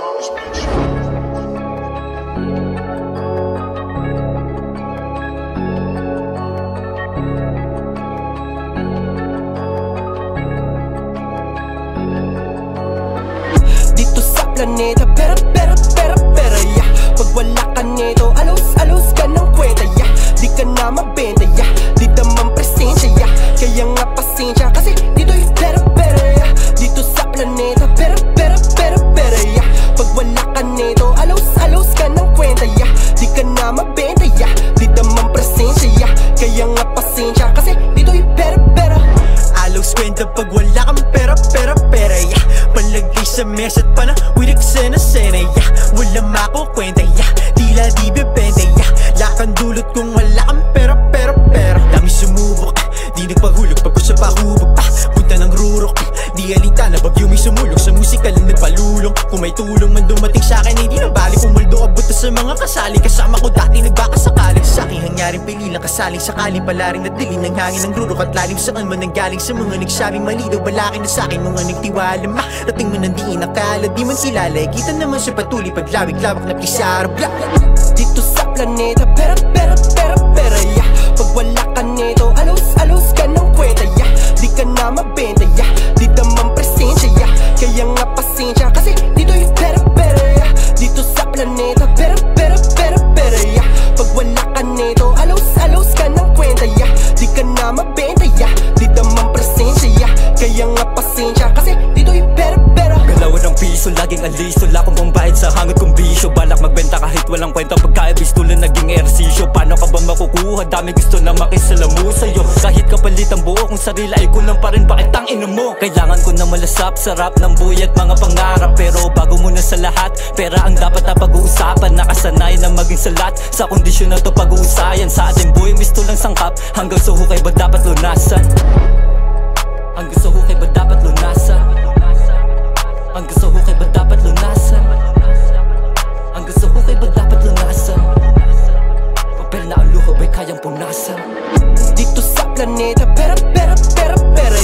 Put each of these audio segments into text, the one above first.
Dito sa planeta, pera, yeah. Pag wala ka nito, alos ka ng kwenta, yeah. Di ka na mabenta, yeah. Di naman presensya, yeah. Kaya nga pasensya, kasi dito'y pera, yeah. Dito sa planeta, pera, yeah. Pag wala ka nito, alos ka ng kwenta, yeah. Di ka na mabenta, yeah. Di naman presensya, yeah. Kaya nga pasensya, kasi dito'y pera. Alos kwenta pag wala kang pera, yeah. Palagay sa mesa at panawirig sena, yeah. Walang makukwenta, yeah. Tila di bebenta, yeah. Lakang dulot kung wala kang pera. Dami sumubok, di nagpahulog pag sa pahubog, punta ng rurok, di alita na bagyo may sumulong. Sa musika lang nagpalulong. Kung may tulong man dumating sa'kin, hindi na bali. Pumaldo abot sa mga kasali. Kasama ko dati nagbakasakali. Sa'king hangyaring pililang kasaling sakaling palaring nadilim ng hangin ng rurok at lalim. Saan man nanggaling sa mga nagsabing mali daw balakin na sa'kin mga nagtiwala. Rating mo nang di inakala, di man kilala. Kita naman sa patuloy paglawik-lawak na pisara. Dito sa planeta, pera, yeah. Pag wala ka nito, alos ka ng kwenta, yeah. Di ka na mabenta, yeah. Di naman presensya, yeah. Kaya nga pasensya, kasi dito'y pera, yeah. Dito sa planeta, pera, yeah. Pag wala ka nito, alos ka ng kwenta, yeah. Di ka na mabenta, yeah. Di naman presensya, yeah. Kaya nga pasensya, kasi dito'y pera. Galawan ng piso, laging aliso. Wala kong pambayad sa hangot kong bisyo. Balak magbenta kahit walang kwenta. Pagkaibis tuloy naging ersisyo. Paano ka ba makukuha? Dami gusto na makisalamu sa'yo. Kahit kapalit ang buo kung sarili ay kulang pa rin. Bakit ang ina mo? Kailangan ko na malasap sarap ng buhay at mga pangarap. Pero bago muna sa lahat, pera ang dapat na pag-uusapan. Nakasanayan na maging salat sa kondisyon na to pag-uusayan. Sa ating buhay gusto lang sangkap. Hanggang sa hukay ba dapat lunasan? Hanggang sa hukay ba dapat lunasan? Hanggang sa hukay ba dapat lunasan? Hanggang sa hukay ba dapat lunasan? Papel na ang luho ba'y kayang punasan? Dito sa planeta, pera,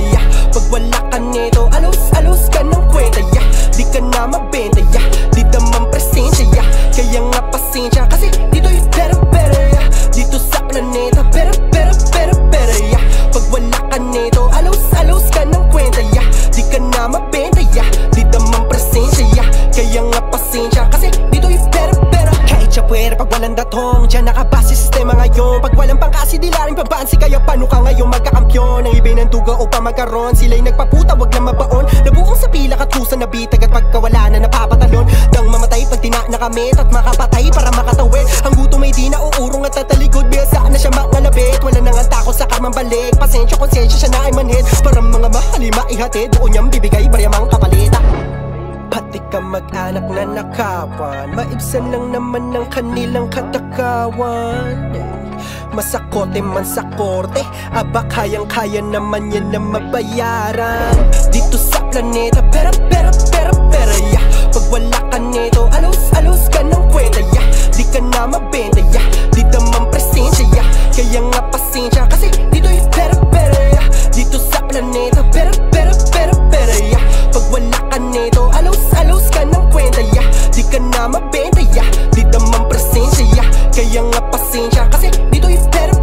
yeah. Pag wala ka nito, alos ka ng kwenta, yeah. Di ka na mabenta, yeah. Di naman presensya, yeah. Kaya nga pasensya, kasi dito'y pera, yeah. Dito sa planeta, pera, yeah. Pag wala ka nito, alos ka ng kwenta, yeah. Di ka na mabenta, yeah. Di naman presensya, yeah. Kaya nga pasensya, kasi dito'y pera. Kahit siya pwera pag walang datong, diyan nakabase sistema ngayon. Pag walang pangkasi, di laring pambansi. Kaya paano ka ngayon magkakampyon? Ang ibig ng duga o pamagkaroon, sila'y nagpaputa, wag na mabaon. Nabuong sa pila katrusan na bitag at pagkawala na napapatalon. Nang mamatay pag nakamit at makapatay para makatawid. Ang gutom ay di na uurong at tatalikod. Biyasa na siya makalabit, wala nang takot sa karmang balik. Pasensya, konsensya siya na ay manhid. Parang mga mahalima ihatid, buo niyang bibigay bariyamang kapalita. Pati ka mag-anak na nakawan, maibsan lang naman ng kanilang katakawan. Masakote man sa korte, aba kayang-kaya naman yan na mabayaran. Dito sa planeta, pera, yeah. Pag wala ka nito, alos ka ng kwenta, yeah. Di ka na mabenta, yeah. Di naman presensya, yeah. Kaya nga pasensya, kasi dito'y pera, yeah. Dito sa planeta, pera, yeah. Pag wala ka nito, alos ka ng kwenta, yeah. Di ka na mabenta, yeah. Di naman presensya, yeah. Kaya nga pasensya, kasi dito'y pera.